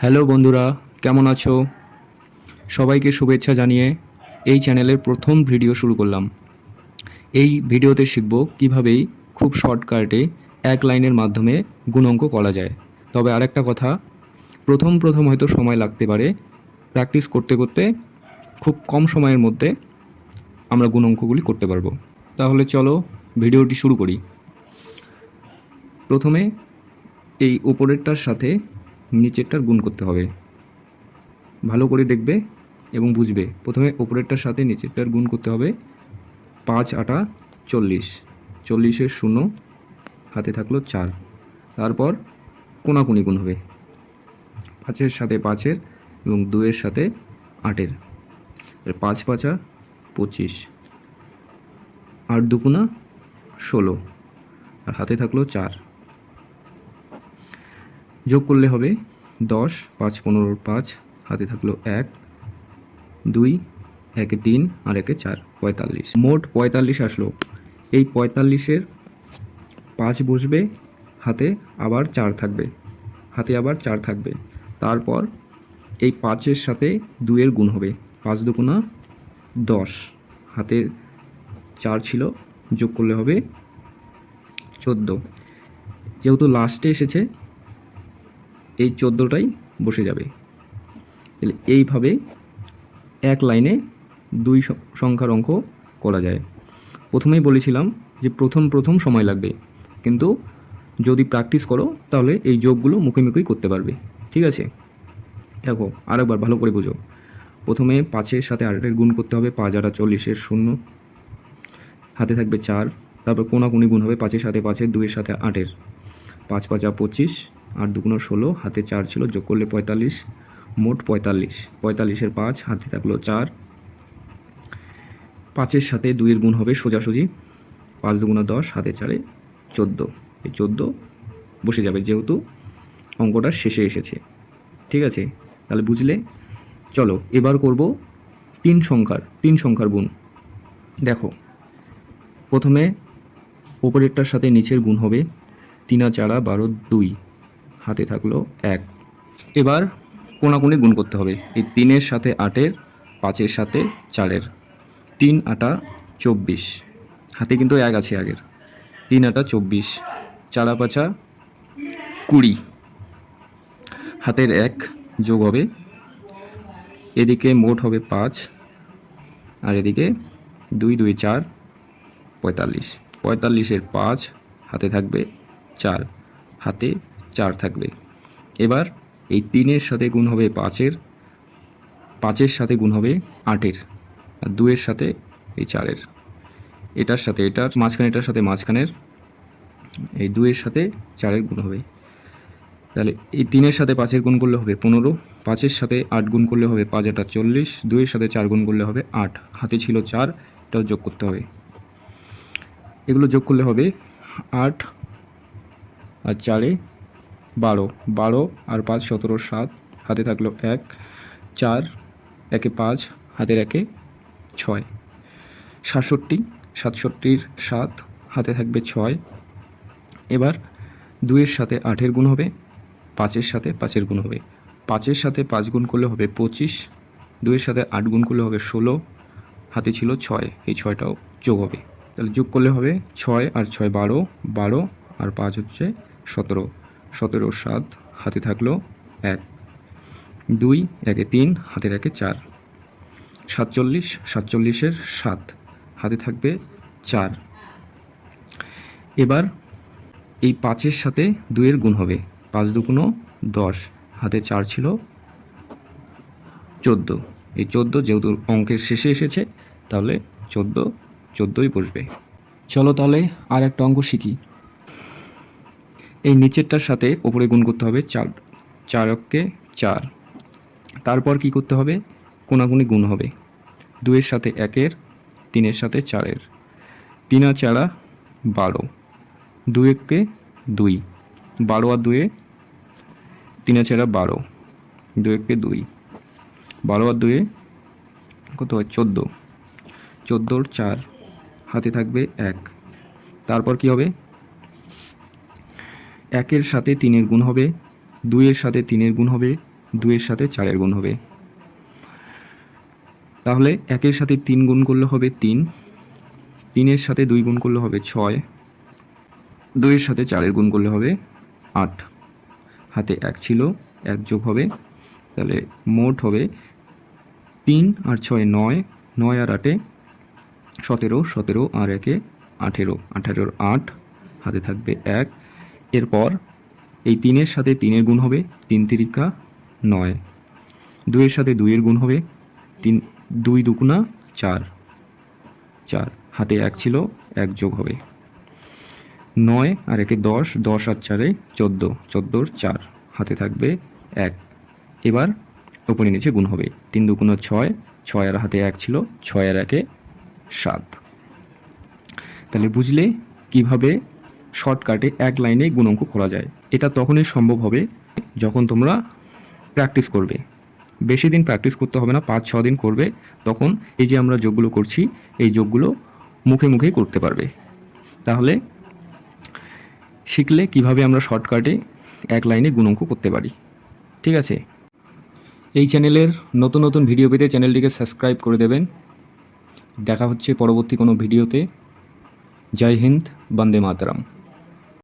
Hello বন্ধুরা, কেমন আছো? সবাইকে শুভেচ্ছা জানিয়ে এই চ্যানেলের প্রথম ভিডিও শুরু করলাম। এই ভিডিওতে শিখব কীভাবেই খুব শর্টকাটে এক লাইনের মাধ্যমে গুণঙ্ক করা যায়। তবে আরেকটা কথা, প্রথম হয়তো সময় লাগতে পারে। প্র্যাকটিস করতে করতে খুব কম সময়ের মধ্যে আমরা গুণঙ্কগুলি করতে পারবো। তাহলে চলো ভিডিওটি শুরু করি। প্রথমে এই উপরেরটার সাথে নিচেরটার গুণ করতে হবে। ভালো করে দেখবে এবং বুঝবে। প্রথমে ওপরেরটার সাথে নিচেরটার গুণ করতে হবে। ৫ আটা ৪০, ৪০-এর ০ হাতে থাকলো ৪। তারপর কোনাকুনি গুণ হবে ৫-এর সাথে ৫-এর এবং ২-এর সাথে ৮-এর। ৫ ৫ ২৫, ৮ দুগুণা ১৬ আর হাতে থাকলো ৪। যোগ করলে হবে ১০, ৫ ১৫ ৫, হাতে থাকলো ১, ২, ১-এ ৩ আর ১-এ ৪, ৪৫। মোট ৪৫ আসলো। এই ৪৫-এর ৫ বসবে, হাতে আবার ৪ থাকবে, তারপর এই ৫-এর সাথে ২-এর গুণ হবে। ৫ দুগুণা ১০, হাতে ৪ ছিল, যোগ করলে হবে ১৪। যেহেতু লাস্টে এসেছে, এই ১৪টাই বসে যাবে। তাহলে এইভাবে এক লাইনে দুই সংখ্যার অঙ্ক করা যায়। প্রথমেই বলেছিলাম যে প্রথম সময় লাগবে, কিন্তু যদি প্র্যাকটিস করো তাহলে এই যোগগুলো মুখে মুখেই করতে পারবে। ঠিক আছে, দেখো আরেকবার ভালো করে বুঝো। প্রথমে ৫-এর সাথে ৮-এর গুণ করতে হবে। ৫ ৮ ৪০-এর ০ হাতে থাকবে ৪। তারপর কোনাকুনি গুণ হবে ৫-এর সাথে ৫-এর, ২-এর সাথে ৮-এর। ৫ ৫ ২৫, ৮ দুগুণ ১৬, হাতে ৪ ছিল, যোগ করলে ৪৫। মোট ৪৫। ৪৫-এর ৫ হাতে থাকলো ৪। ৫-এর সাথে ২-এর গুণ হবে সোজাসুজি। ৫ দুগুণা ১০, হাতে ৪-এ ১৪। এই ১৪ বসে যাবে যেহেতু অঙ্কটা শেষে এসেছে। ঠিক আছে, তাহলে বুঝলে। চলো এবার করব তিন সংখ্যার গুণ। দেখো, প্রথমে ওপরেরটার সাথে নিচের গুণ হবে। ৩ আর ৪ 12 ২, হাতে থাকলো ১। এবার কোনাকুনি গুণ করতে হবে। এই ৩-এর সাথে ৮-এর, ৫-এর সাথে ৪-এর। ৩ ৮ ২৪, হাতে কিন্তু ১ আছে আগের। ৩ ৮ ২৪, ৪ ৫ ২০, হাতের ১ যোগ হবে। এদিকে মোট হবে ৫ আর এদিকে ২ ২ ৪, ৪৫। ৪৫-এর ৫ হাতে থাকবে ৪, হাতে ৪ থাকবে। এবার এই ৩-এর সাথে গুণ হবে ৫-এর, ৫-এর সাথে গুণ হবে ৮-এর আর ২-এর সাথে এই ৪-এর। এটার সাথে এটার মাঝখানে, এটার সাথে মাঝখানের, এই ২-এর সাথে ৪-এর গুণ হবে। তাহলে এই ৩-এর সাথে ৫-এর গুণ করলে হবে ১৫, ৫-এর সাথে ৮ গুণ করলে হবে ৫ ৮ ৪০, ২-এর সাথে ৪ গুণ করলে হবে ৮, হাতে ছিল ৪, এটাও যোগ করতে হবে। এগুলো যোগ করলে হবে ৮ আর ৪-এ ১২, ১২ আর ৫ ১৭ ৭, হাতে থাকলো ১, ৪, ১-এ ৫, হাতের ১-এ ৬, ৬৭, ৬৭-এর ৭, হাতে থাকবে ৬। এবার ২-এর সাথে ৮-এর গুণ হবে, ৫-এর সাথে ৫-এর গুণ হবে। ৫-এর সাথে ৫ গুণ করলে হবে ২৫, ২-এর সাথে ৮ গুণ করলে হবে ১৬, হাতে ছিল ৬, এই ৬টাও যোগ হবে। তাহলে যোগ করলে হবে ৬ আর ৬ ১২, ১২ আর ৫ হচ্ছে ১৭, ১৭ ৭, হাতে থাকলো ১, ২ ১-এ ৩, হাতের ১-এ ৪, ৪৭, ৪৭-এর ৭, হাতে থাকবে ৪। এবার এই ৫-এর সাথে ২-এর গুণ হবে। ৫ দুগুণ ১০, হাতে ৪ ছিল, ১৪। এই ১৪ যেহেতু অঙ্কের শেষে এসেছে, তাহলে ১৪ই বসবে। চলো তাহলে আর একটা অঙ্ক শিখি। এই নিচেরটার সাথে ওপরে গুণ করতে হবে। ৪ ৪ অক্ষে ৪। তারপর কি করতে হবে? কোনাকুনি গুণ হবে। ২-এর সাথে ১-এর, ৩-এর সাথে ৪-এর। ৩ আর ৪ ১২, ২ একে ২, ১২ আর ২-এ ৩ আর ৪ ১২, ২ একে ২, ১২ আর ২-এ কত হয়? ১৪, ১৪-র ৪, হাতে থাকবে ১। তারপর কি হবে? ১-এর সাথে ৩-এর গুণ হবে, ২-এর সাথে ৩-এর গুণ হবে, 2-এর সাথে 4-এর গুণ হবে। তাহলে 1-এর সাথে 3 গুণ করলে হবে 3, 3-এর সাথে 2 গুণ করলে হবে 6, 2-এর সাথে 4-এর গুণ করলে হবে 8, হাতে 1 ছিল 1 যোগ হবে, তাহলে মোট হবে 3 আর 6 9, 9 আর 8 17, 17 আর 1 18, 18 8, হাতে থাকবে 1। এরপর এই 3-এর সাথে 3-এর গুণ হবে 3 তিরিকা 9, 2-এর সাথে 2-এর গুণ হবে 3, 2 দুগুণা 4, 4, হাতে 1 ছিল 1 যোগ হবে 9 আর 1 10, 10 আর 4 14, 14 4, হাতে থাকবে 1। এবার উপরে নিচে গুণ হবে 3 দুগুণা 6, 6 আর হাতে 1 ছিল 6 আর 1 7। তাহলে বুঝলে কিভাবে শর্টকাটে এক লাইনে গুণাঙ্ক করা যায়। এটা তখনই সম্ভব হবে যখন তোমরা প্র্যাকটিস করবে। বেশি দিন প্র্যাকটিস করতে হবে না, 5-6 দিন করবে, তখন এই যে আমরা যোগগুলো করছি এই যোগগুলো মুখে মুখেই করতে পারবে। তাহলে শিখলে কিভাবে আমরা শর্টকাটে এক লাইনে গুণাঙ্ক করতে পারি। ঠিক আছে, এই চ্যানেলের নতুন নতুন ভিডিও পেতে চ্যানেলটিকে সাবস্ক্রাইব করে দেবেন। দেখা হচ্ছে পরবর্তী কোনো ভিডিওতে। জয় হিন্দ, বন্দে মাতরম।